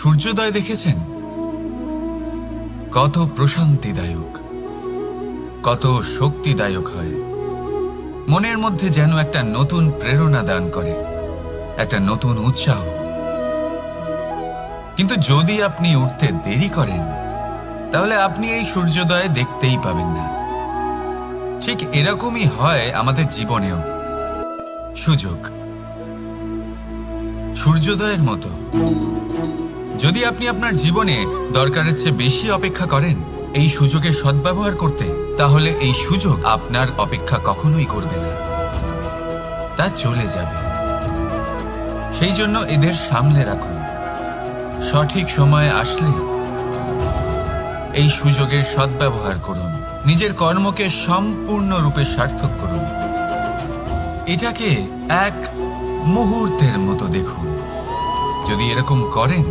সূর্যোদয় দেখেছেন? কত প্রশান্তিদায়ক, কত শক্তিদায়ক হয়। মনের মধ্যে যেন একটা নতুন প্রেরণা দান করে, একটা নতুন উৎসাহ। কিন্তু যদি আপনি উঠতে দেরি করেন, তাহলে আপনি এই সূর্যোদয় দেখতেই পাবেন না। ঠিক এরকমই হয় আমাদের জীবনেও। সুযোগ সূর্যোদয়ের মতো। যদি আপনি আপনার জীবনে দরকারের চেয়ে বেশি অপেক্ষা করেন এই সুযোগের সদ্ব্যবহার করতে, তাহলে এই সুযোগ আপনার অপেক্ষা কখনোই করবে না, তা চলে যাবে। সেই জন্য এদের সামলে রাখুন। সঠিক সময়ে আসলে এই সুযোগের সদ্ব্যবহার করুন, নিজের কর্মকে সম্পূর্ণরূপে সার্থক করুন। এটাকে এক মুহূর্তের মতো দেখুন। যদি এরকম করেন